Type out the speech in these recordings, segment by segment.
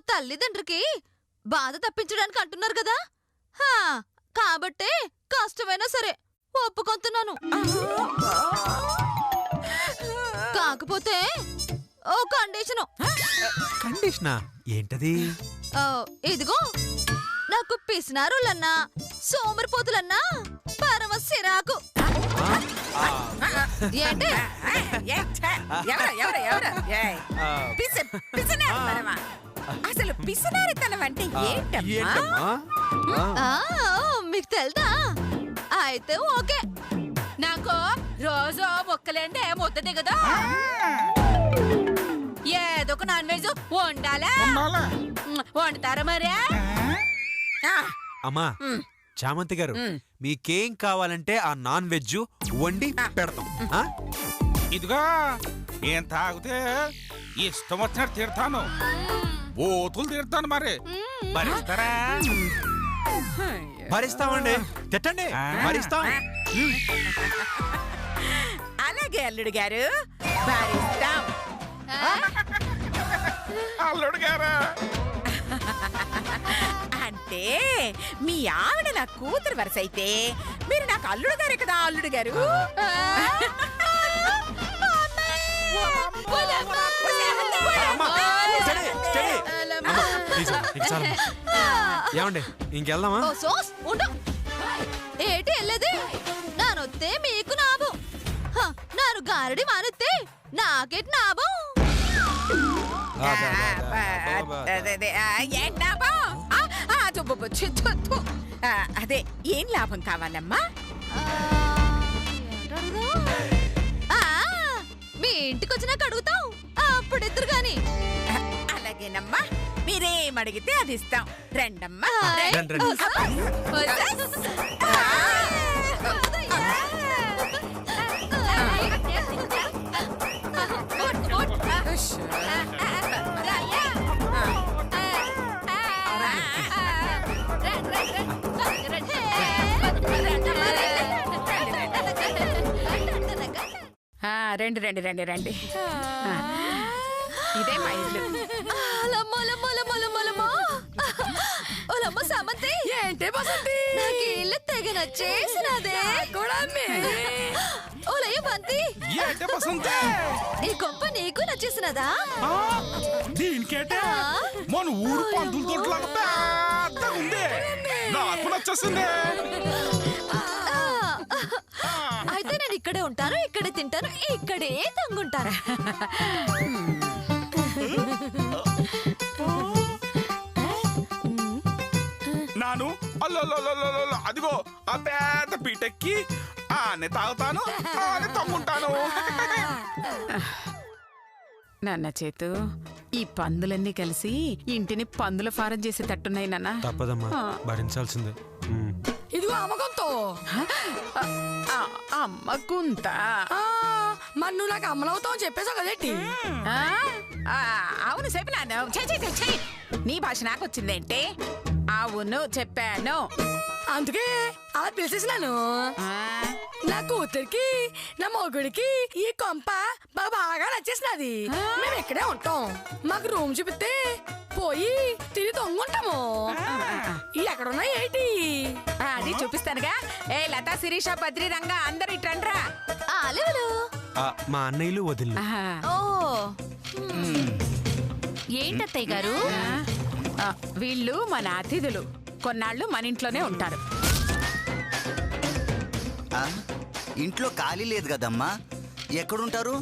తల్లిదండ్రికి బాధ తప్పించడానికి అంటున్నారు కదా, కాబట్టే కష్టమైనా సరే ఒప్పుకొంటున్నాను. కాకపోతే ఓ కండిషను. కండిషనా? ఏంటది? ఇదిగో, నాకు పిసినారులన్నా సోమరిపోతులన్నా పరమ సిరాకు. ఏంటి? అసలు పిసినారితనం అంటే ఏంటమ్మా? మీకు తెలుదా? అయితే ఓకే. నాకు రోజు మొక్కలేంటే ముద్దనే కదా, ఏదో ఒక నాన్ వెజ్ వండాలా? వండుతారా మరే? అమ్మా చామంతి గారు, మీకేం కావాలంటే ఆ నాన్ వెజ్ వండి పెడతాం. ఇదిగా ఏం తాగితే ఇష్టం వచ్చినట్టు తిడతాను, బోతులు తిడతాను. మరి భరిస్తారా? భరిస్తామండి, తిట్టండి, భరిస్తాం. అలాగే అల్లుడు గారు, భరిస్తాం. అల్లుడు గారా అంటే మీ ఆవిడ నా కూతురు వరుస అయితే మీరు నాకు అల్లుడు గారే కదా అల్లుడు గారు. ఏమండి ఇంకెళ్దామా? ఏటి వెళ్ళేది? నానొత్తే మీకు నాభం, నాను గారడి మానొత్తే నాకేటి నాభం? అదే ఏం లాభం కావాలమ్మా? మీ ఇంటికి వచ్చినాక అడుగుతాం, అప్పుడు ఇద్దరు గాని. అలాగేనమ్మా, మీరేం అడిగితే అది ఇస్తాం. రండమ్మా. రండి రండి రండి రండి. ఇదే మా ఇల్లు. సామంతి, ఏంటే బసంతి, నాకు ఇల్లు తెగ నచ్చేసినదే. ఓలయ్య బంతి, ఈ గొప్ప నీకు నచ్చేసినదా? దీనికేటే మన ఊరు పంతులు తోటలాగా పెద్దగా ఉంది, నాకు నచ్చేసింది. అయితే నేను ఇక్కడే ఉంటాను, ఇక్కడే తింటాను, ఇక్కడే తంగుంటాను. నాను అదిగో ఆ పెద్ద పీటెక్కి ఆనే తాగుతాను, ఆనే తమ్ముంటాను. నాన్న చేతు, ఈ పందులన్నీ కలిసి ఇంటిని పందుల ఫారం చేసి తట్టున్నాయి నాన్న. తప్పదమ్మా, భరించాల్సిందే. ఇదిగో అమ్మకంతో. అమ్మకుంత మరి నువ్వు నాకు అమ్మలవుతావు చెప్పేసావు కదేంటి? అవును చెప్పినాను. నీ భాష నాకు వచ్చిందేంటి? అవును చెప్పాను, అందుకే అలా పిలిచేసినాను. నా కూతురికి నా మొగుడికి ఈ కొంప బాగా నచ్చేసినది. మేము ఇక్కడే ఉంటాం, మాకు రూమ్ చూపిస్తే పోయి తిని తొంగుంటాము. ఎక్కడున్నా ఏంటి? అది చూపిస్తానుగా. ఏ లతా, శిరీష, బద్రి, రంగా అందరు ఇట్రండ్రా. మా అన్నయ్యలు వదిలి. ఏంటత్తయ్య గారు? వీళ్ళు మన అతిథులు, కొన్నాళ్ళు మన ఇంట్లోనే ఉంటారు. ఇంట్లో ఖాళీ లేదు కదమ్మా, ఎక్కడుంటారు?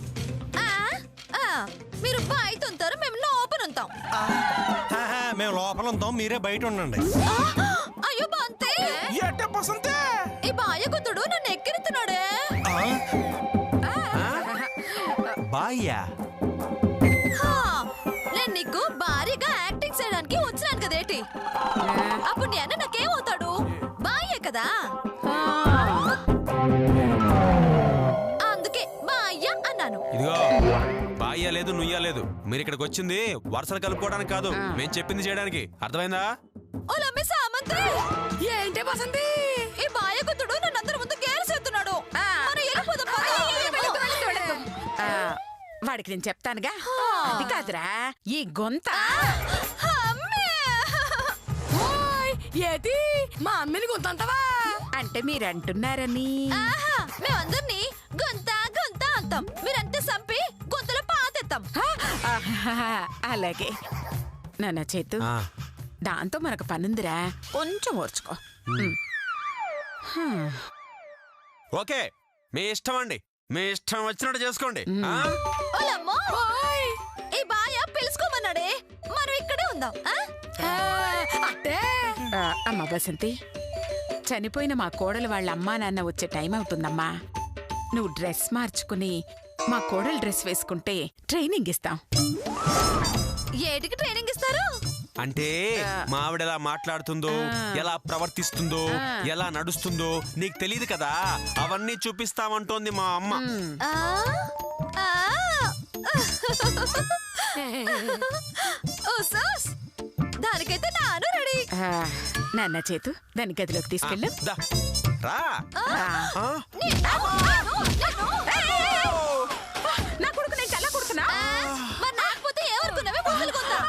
మీరు బయట ఉంటారు, మేము లోపల ఉంటాం. మేము లోపల ఉంటాం, మీరే బయట ఉండండి. అయ్యో బంతే, ఈ బాయకుతుడు నన్ను ఎక్కిరిస్తున్నాడే. బాయ్యా? నేను నీకు భారీగా యాక్టింగ్ చేయడానికి వచ్చినాను కదేటి, అప్పుడు నేను నాకేమవుతాడు? బాయ్యే కదా, అందుకే బాయ్య అన్నాను. ఇదిగో బాయ్యా లేదు నుయ్యా లేదు, మీరు ఇక్కడికి వచ్చింది వరుసలు కలుపుకోవడానికి కాదు, మేము చెప్పింది చేయడానికి. అర్థమైందా? ఓలమ్మి సామంతి, ఏంటి బసంతి? ఈ బాయకుతుడు నన్ను అందరి ముందు గేరసేస్తున్నాడు. వాడికి నేను చెప్తానుగా. అది కాదురా, ఈ గొంత ఏది మా అమ్మని గుంతంటావా? అంటే మీరంటున్నారని. ఆహా మేమందరినీ గొంత గొంత అంటాం, మీరంతా సంపి గొంతులో పాతెత్తాం. ఆహాహా, అలాగే నాన్న చేతు, ఆ, దాంతో మనకు పనుందిరా, కొంచెం ఓర్చుకో. ఓకే మీ ఇష్టం అండి, మీ ఇష్టం వచ్చినట్టు చేసుకోండి. ఆ? ఓలమ్మో ఈ బాయ పిలుచుకోమన్నాడే, మనం ఇక్కడే ఉందాం. అట్టే అమ్మ బసంతి, చనిపోయిన మా కోడలు వాళ్ళ అమ్మా నాన్న వచ్చే టైం అవుతుందమ్మా. నువ్వు డ్రెస్ మార్చుకుని మా కోడలు డ్రెస్ వేసుకుంటే ట్రైనింగ్ ఇస్తాం. ఏటికి ట్రైనింగ్ ఇస్తారు? అంటే మా ఆవిడ ఎలా మాట్లాడుతుందో, ఎలా ప్రవర్తిస్తుందో, ఎలా నడుస్తుందో నీకు తెలియదు కదా, అవన్నీ చూపిస్తామంటోంది మా అమ్మ. ఆ ఆ ఓసోస్, దానికైతే నాను రెడీ. నాన్న చేతు, దాని గదిలోకి తీసుకెళ్ళు. దా, రా. ఆ? నా కొడుకు నేను చల్ల కొడుకున్నా. మరి నాకపోతే ఏమనుకున్నావే ముసలికొందా?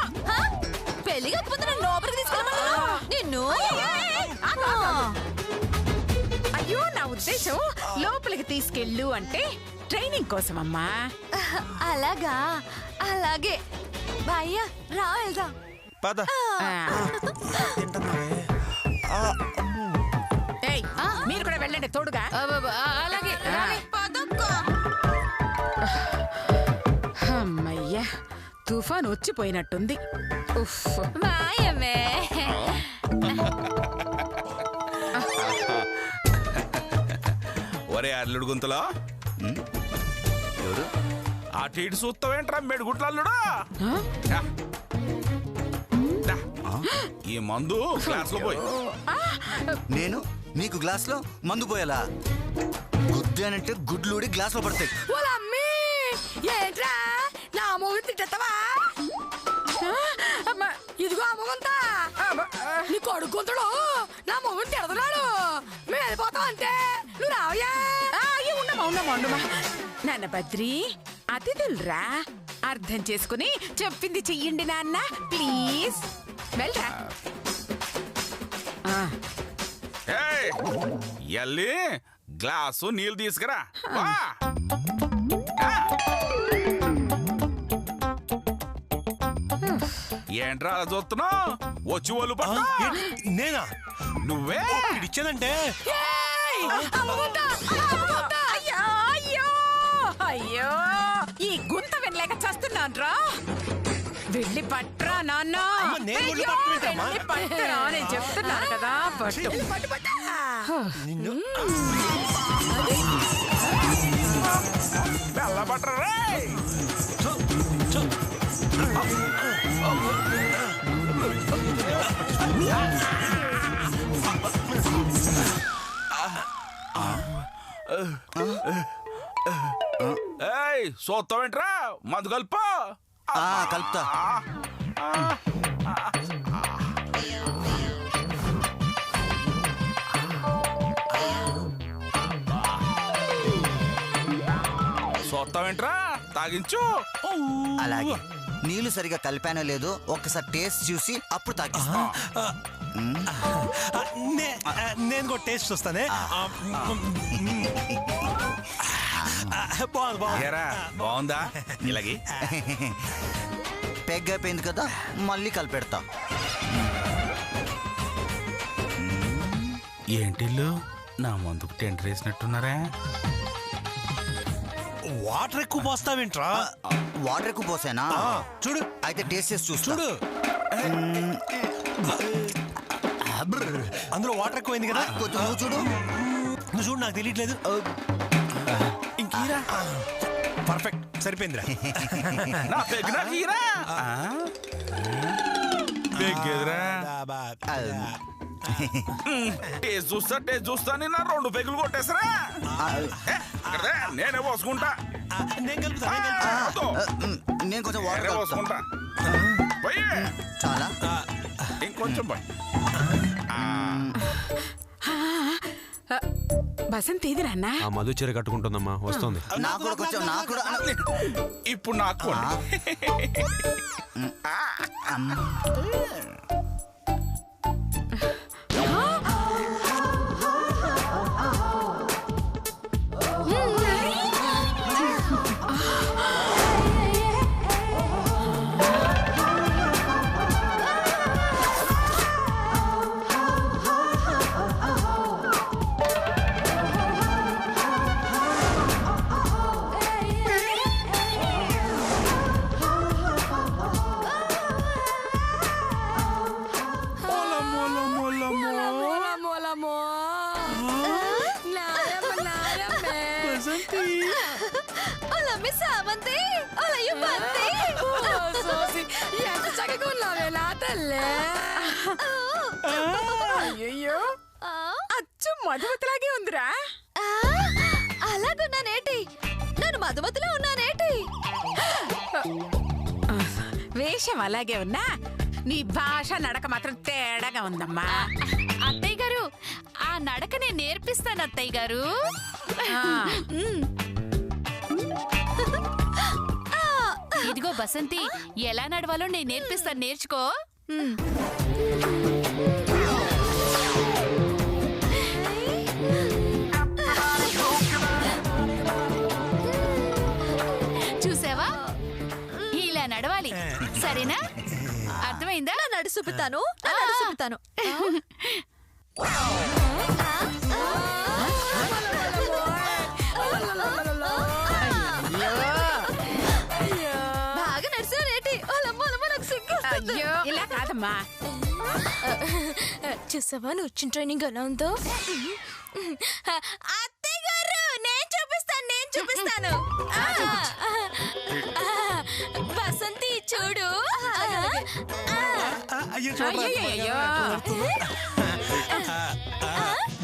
పెళ్లి కాకపోతే నన్ను లోపలికి తీసుకెళ్ళమన్నా నిన్ను. అయ్యో, నా ఉద్దేశం లోపలికి తీసుకెళ్ళు అంటే ట్రైనింగ్ కోసం అమ్మా. అలాగా, అలాగే బాయ్య రా వెళ్దాం. పద. ఏయ్, మీరు కూడా వెళ్ళండి తోడుగా. అలాగే అమ్మయ్యా, తుఫాన్ వచ్చిపోయినట్టుంది. ఉఫ్. మాయమే. ఒరే అల్లుడు గుంతలో ఎవరు? అటు ఇటు చూస్తావేంట్రా మెడుగుట్ల అల్లుడా? దా. దా. ఈ మందు గ్లాస్ లో పోయి. నేను నీకు గ్లాస్ లో మందు పోయాలా? గుద్దానంటే గుడ్లూడి గ్లాస్ లో పడతాయి. వాళ్ళ అమ్మి ఏంట్రా నా మొగుడు తిట్టేస్తావా? ఇదిగో అమ్మగుంతా, నీ కొడుకు గుంతుడు నా మొగుడు తిడుతున్నాడు. మేము వెళ్ళిపోతాం అంతే, నువ్వు రావయ్యా. అయ్యో, ఉండమా నాన్న బద్రి, అతిథులరా, అర్థం చేసుకుని చెప్పింది చెయ్యండి నాన్న ప్లీజ్. వెళ్ళరా. ఏయ్, ఎల్లి గ్లాసు నీళ్ళు తీసుకురా. వా. ఆ. ఏంట్రా అలా చూస్తున్నావు? వచ్చి వాళ్ళు పట్టు. నేనా? నువ్వే ఇచ్చానంటే అయ్యో అయ్యో అయ్యో, ఈ గుంత వెళ్ళలేక చస్తున్నాను రా. వెళ్ళి పట్రా నాన్న. నేను వెళ్ళి అయ్యో, పట్టుకుంటామా? వెళ్ళి పట్టురా, నేను చెప్తున్నాను కదా, పట్టు. నిన్ను బెల్ల పట్టరా. ఏయ్, చూస్తావేంట్రా? మందు కలుపు. కలుపుతా. చూస్తావేంట్రా? తాగించు. అలాగే. నీళ్లు సరిగా కలిపానో లేదో ఒక్కసారి టేస్ట్ చూసి అప్పుడు తాగిస్తా. నేను కూడా టేస్ట్ చూస్తానే. ఏరా, బాగుందా? ఇలాగే పెగ్ అయిపోయింది కదా, మళ్ళీ కలిపెడతా. ఏంటిల్లు నా మందుకు టెండర్ వేసినట్టున్నారా? వాటర్ ఎక్కువ పోస్తావేంట్రా? వాటర్ ఎక్కువ పోసానా? చూడు, అయితే టేస్ట్ చేసి చూస్తా. చూడు, అందులో వాటర్ ఎక్కువైంది కదా. కొంచెం నువ్వు చూడు. నువ్వు చూడు, నాకు తెలియట్లేదు. ఇంకీరా. పర్ఫెక్ట్, సరిపోయిందిరా. నా పెగ్ నాకు ఈరా. పెగ్ ఎదురా. టేస్ట్ చూస్తా నా 2 పెగులు కొట్టేసరా. నేనే పోసుకుంటా. నేను కలుపుతా. నేను కొంచెం వాటర్ నేనే కలుపుతా. పోసుకుంటా. పోయి చాలా. ఇంకొంచెం పోయి. బసంత్ ఏది నాన్న? ఆ మధు చీర కట్టుకుంటుందమ్మా, వస్తుంది. నాకు కూడా కొంచెం, నాకు కూడా. ఇప్పుడు నాకు ఓలయ్యో బంతి సోసి ఎంత చక్కగా ఉన్నావే నా తల్లే. అయ్యయ్యో అచ్చు మధుమతిలాగే ఉందిరా. అలాగున్నానేటి? నేను మధుమతిలో ఉన్నానేటి? వేషం అలాగే ఉన్నా నీ భాష నడక మాత్రం తేడాగా ఉందమ్మా. అత్తయ్య గారు ఆ నడక నేను నేర్పిస్తాను అత్తయ్య గారు. ఇదిగో బసంతి, ఎలా నడవాలో నేను నేర్పిస్తాను, నేర్చుకో. చూసావా, ఇలా నడవాలి, సరేనా? అర్థమైందా? నడు చూపుతాను, నడు చూపుతాను. బాగా నడిచానేటి? వాళ్ళమ్మ నాకు సిగ్గు. అయ్యో ఇలా కాదమ్మా. చూసావా నువ్వు వచ్చిన ట్రైనింగ్ ఎలా ఉందో? అత్తయ్య గారు నేను చూపిస్తాను. బసంతి చూడు. అయ్యో అయ్యయ్యో.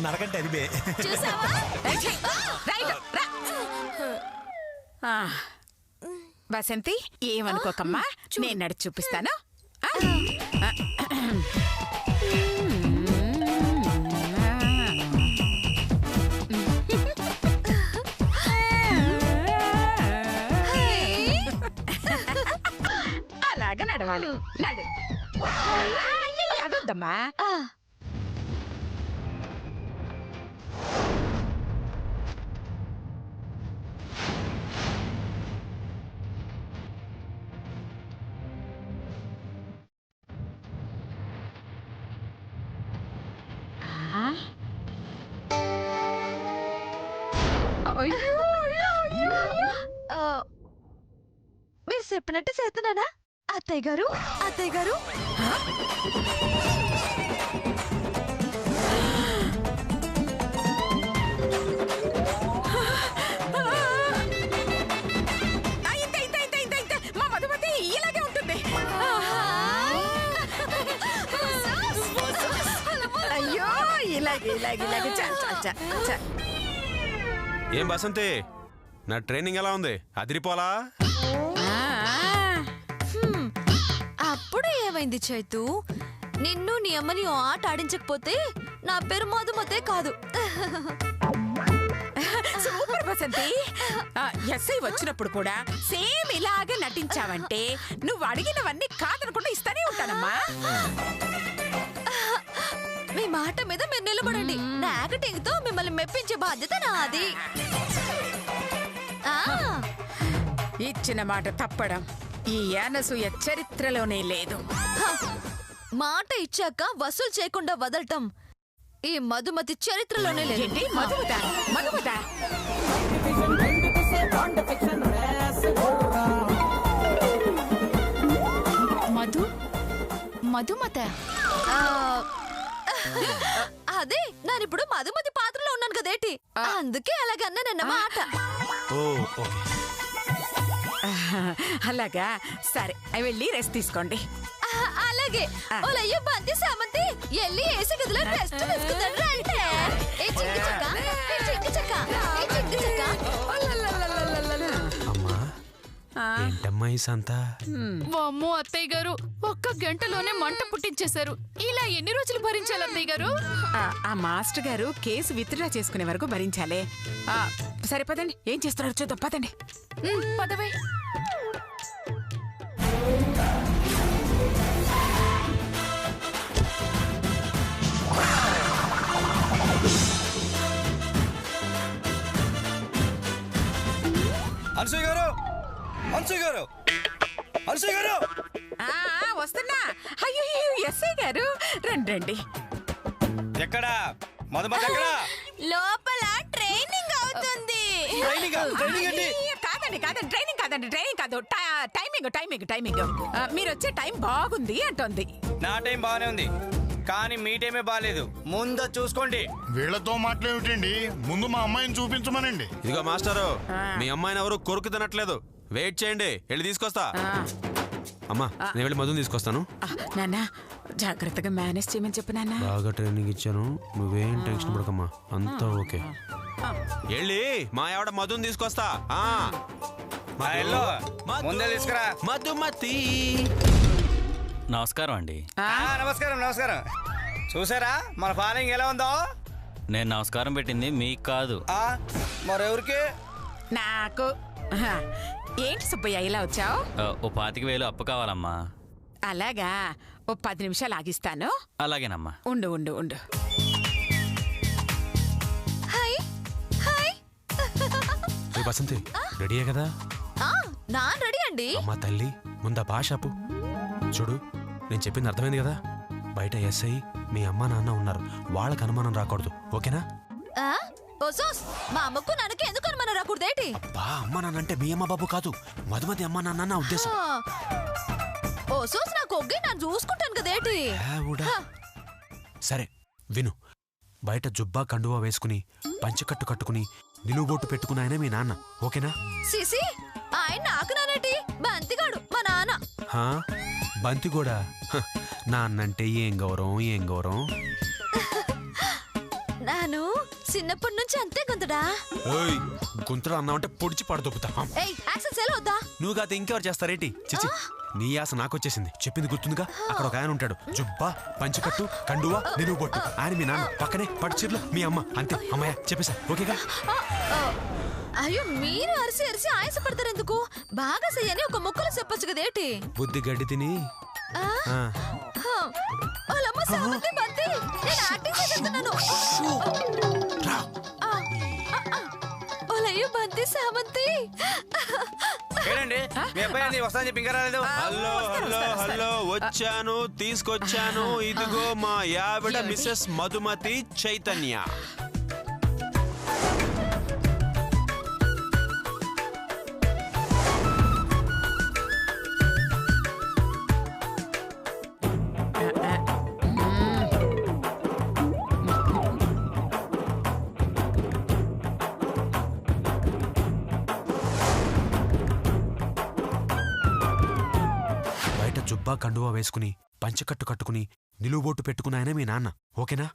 నడకంటే అది బే. చూసావా? రైట్, రా. బసంతి ఏమనుకోకమ్మా, నేను నడిచి చూపిస్తాను. అలాగా నడవాలి. నడు. అదొద్దమ్మా. మీరు చెప్పినట్టు చేస్తున్నానా అత్తయ్య గారు? అత్తయ్య గారు మా మధుమతి ఇలాగే ఉంటుంది. అయ్యో ఇలాగే చాలు. ఏం బసంతి, నా ట్రైనింగ్ ఎలా ఉంది? అదిరిపోలా? అప్పుడు ఏమైంది చైతు? నిన్ను నీ అమ్మని ఓ ఆట ఆడించకపోతే నా పేరు మధుమతే కాదు. సూపర్ బసంతి. ఎస్ఐ వచ్చినప్పుడు కూడా సేమ్ ఇలాగే నటించావంటే నువ్వు అడిగినవన్నీ కాదనకుండా ఇస్తానే ఉంటానమ్మా. మీ మాట మీద మీరు నిలబడండి. నా యాక్టింగ్ తో మిమ్మల్ని మెప్పించే బాధ్యత నాది. ఇచ్చిన మాట తప్పడం ఈ అనసూయ చరిత్రలోనే లేదు. మాట ఇచ్చాక వసూలు చేయకుండా వదలటం ఈ మధుమతి చరిత్రలోనే లేదు. ఏంటి మధుమత? మధుమత అదే నేనిప్పుడు మధుమతి పాత్రలో ఉన్నాను కదేటి, అందుకే అలాగన్నానన్న మాట. అలాగా, సరే వెళ్ళి రెస్ట్ తీసుకోండి. అలాగే. ఓలయ్యో బంతి సామంతి ఎల్లి ఏసీ గదిలో రెస్ట్ తీసుకుంటాడు. రండి. ఏ చిక్కి చెక్క, ఏ చిక్కి చెక్క, ఏ చిక్కి చెక్క. అమ్మా, ఏంటమ్మా ఈ సంతా? వామ్మో అత్తయ్య గారు, ఒక్క గంటలోనే మంట పుట్టించేశారు. ఇలా ఎన్ని రోజులు భరించాలి అత్తయ్య గారు? ఆ మాస్టర్ గారు కేసు విత్డ్రా చేసుకునే వరకు భరించాలే. సరే పదండి, ఏం చేస్తున్నారు చూద్దాం. పదండి. పదవే. అనసూయ గారు వస్తున్నా. అయ్యో ఎస్ఐ గారు, రండి. ఎక్కడా మధుమతి? ఎక్కడా? లోపల ట్రైనింగ్ అవుతుంది. ట్రైనింగ్ కాదు, టైమింగ్. మీరు వచ్చే టైం బాగుంది అంటోంది. నా టైం బాగానే ఉంది, కానీ మీ టైమే బాగాలేదు. ముందు చూసుకోండి. వీళ్ళతో మాట్లాడేమిటండి, ముందు మా అమ్మాయిని చూపించమనండి. ఇదిగో మాస్టరు, మీ అమ్మాయిని ఎవరు కొరుకు తినట్లేదు. వెయిట్ చేయండి, వెళ్ళి తీసుకొస్తా. ఆ, అమ్మా నేను వెళ్ళి మధుని తీసుకొస్తాను. నాన్న జాగ్రత్తగా మేనేజ్ చేయమని చెప్పు నాన్న. బాగా ట్రైనింగ్ ఇచ్చాను, నువ్వేం టెన్షన్ పడకమ్మా, అంతా ఓకే. వెళ్ళి మా ఆవిడ మధుని తీసుకొస్తా. వెళ్ళు. ముందే తీసుకురా. మధుమతి. నమస్కారం అండి. నమస్కారం నమస్కారం. చూసారా మన ఫాలోయింగ్ ఎలా ఉందో? నేను నమస్కారం పెట్టింది మీకు కాదు. మరెవరికి? నాకు ఏంటి సుబ్బయ్య ఇలా వచ్చావు? ఓ 25,000 అప్పు కావాలమ్మా. అలాగా, ఓ 10 నిమిషాలు ఆగిస్తాను. అలాగేనమ్మా. ఉండు ఉండు ఉండు. Hi hi. బసంతి రెడీయే కదా? నాన్ రెడీ అండి. అమ్మా తల్లి, ముందా భాషపు చూడు, నేను చెప్పింది అర్థమైంది కదా? బయట ఎస్ఐ మీ అమ్మ నాన్న ఉన్నారు, వాళ్ళకి అనుమానం రాకూడదు, ఓకేనా? ఓసోస్, మా అమ్మకు నాన్నకి ఎందుకు అనుమానం రాకూడదేటి? బా అమ్మ నాన్న అంటే మీ అమ్మ బాబు కాదు, మధుమతి అమ్మ నాన్న నా ఉద్దేశం. ఓసోస్ నాకు ఒగ్గి నేను చూసుకుంటాను కదేటి. సరే విను, బయట జుబ్బా కండువా వేసుకుని పంచకట్టు కట్టుకుని నిలువుబొట్టు పెట్టుకుని ఆయన మీ నాన్న, ఓకేనా? సిసి, ఆయన నాకు నానేటి బంతిగాడు మా నాన్న. బంతి కూడా నాన్నంటే ఏం గౌరవం, ఏం గౌరవం. నాను చిన్నప్పటి నుంచి అంతే గుంతడా. గుంతడు అన్నావంటే పొడిచి పడదొక్కుతా. నువ్వు కాదు ఇంకెవరు చేస్తారేటి? చిచి, నీ ఆశ నాకొచ్చేసింది. చెప్పింది గుర్తుందిగా? అక్కడ ఒక ఆయన ఉంటాడు, జుబ్బా పంచకట్టు కండువా నిలువుబొట్టు, ఆయన మీ నాన్న, పక్కనే పట్టు చీరలు మీ అమ్మ. అంతే అమ్మాయ, చెప్పేసా? ఓకేగా? అయ్యో, మీరు అరిసి అరిసి ఆయాసపడతారు ఎందుకు? బాగా చెయ్యని ఒక ముక్కలు చెప్పొచ్చు కదేటి. బుద్ధి గడ్డి తిని బంతి సామంతి. వస్తాను చెప్పి ఇంకా రాలేదు. హలో హలో హలో, వచ్చాను, తీసుకొచ్చాను. ఇదిగో మా యావిడ మిసెస్ మధుమతి చైతన్య. జుబ్బా కండువా వేసుకుని పంచకట్టు కట్టుకుని నిలువుబొట్టు పెట్టుకుని ఆయన మీ నాన్న, ఓకేనా?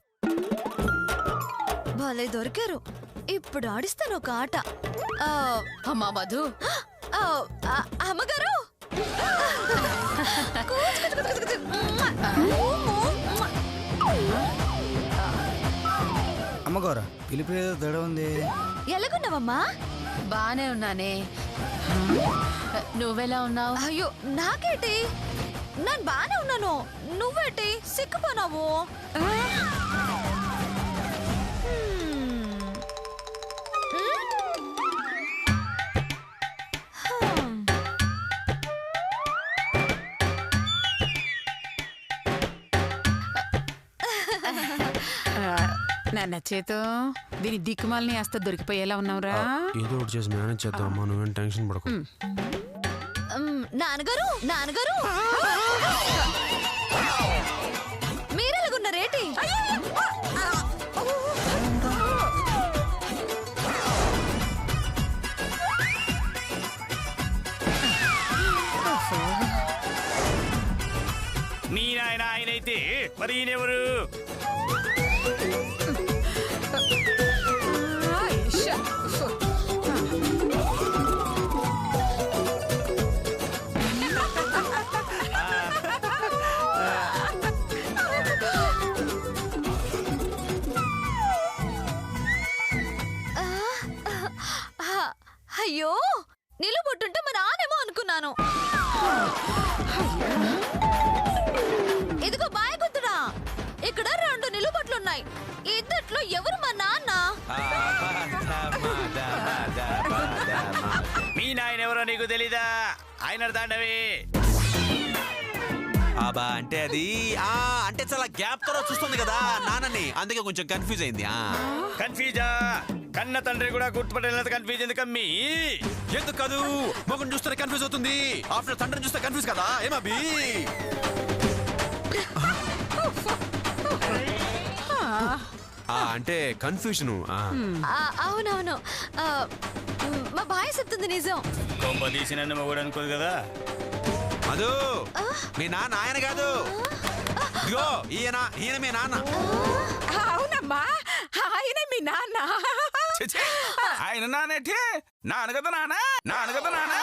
భలే దొరికారు. ఇప్పుడు ఆడిస్తాను ఒక ఆట. అమ్మా మధు. అమ్మగారు, అమ్మగారు పిలిపి తేడా ఉంది. ఎలాగున్నావమ్మా? బానే ఉన్నానే, నువ్వెలా ఉన్నావు? అయ్యో నాకేటి, నేను బానే ఉన్నాను. నువ్వేటి సిక్కుపోనావు? నాన్న చేతో దీని దిక్కుమాలని వేస్తా దొరికిపోయేలా ఉన్నావురా. ఏదో ఒకటి చేసి మేనేజ్ చేద్దామా, నువ్వేం టెన్షన్ పడకు. నాన్నగారు నాన్నగారు, మీరెలాగున్నారేటి? మీ నాయన ఆయనైతే మరి ఈయనెవరు? అయ్యో, నిలబొట్టుంటే మా నానేమో అనుకున్నాను. ఇదిగో బాయ్ గుర్తుడా, ఇక్కడ 2 నిలుబొట్లున్నాయి. ఇద్దట్లో ఎవరు మా నాన్న? మీ నాయన ఎవరో నీకు తెలీదా? ఆయన దాండవి. అబ్బా అంటే అది అంటే చాలా గ్యాప్ తో చూస్తుంది కదా నాన్నని, అందుకే కొంచెం కన్ఫ్యూజ్ అయింది. కన్ఫ్యూజా? కన్న తండ్రి కూడా గుర్తుపట్టలేదు. కన్ఫ్యూజ్ ఎందుకమ్మీ? ఎందుకు కాదు, మొగుని చూస్తే కన్ఫ్యూజ్ అవుతుంది, ఆఫ్టర్ తండ్రిని చూస్తే కన్ఫ్యూజ్ కదా ఏమబ్బి? అంటే కన్ఫ్యూజన్. అవునవును, మా బాయ్ చెప్తుంది నిజం. కొంప తీసి నన్ను మొగుడు అనుకోదు కదా. మధు మీ నాన్న ఆయన కాదు, ఇదిగో ఈయన మీ నాన్న. అవునమ్మా, ఆయన మీ నాన్న. ఆయన నానేటి నాన్న కదా నాన్న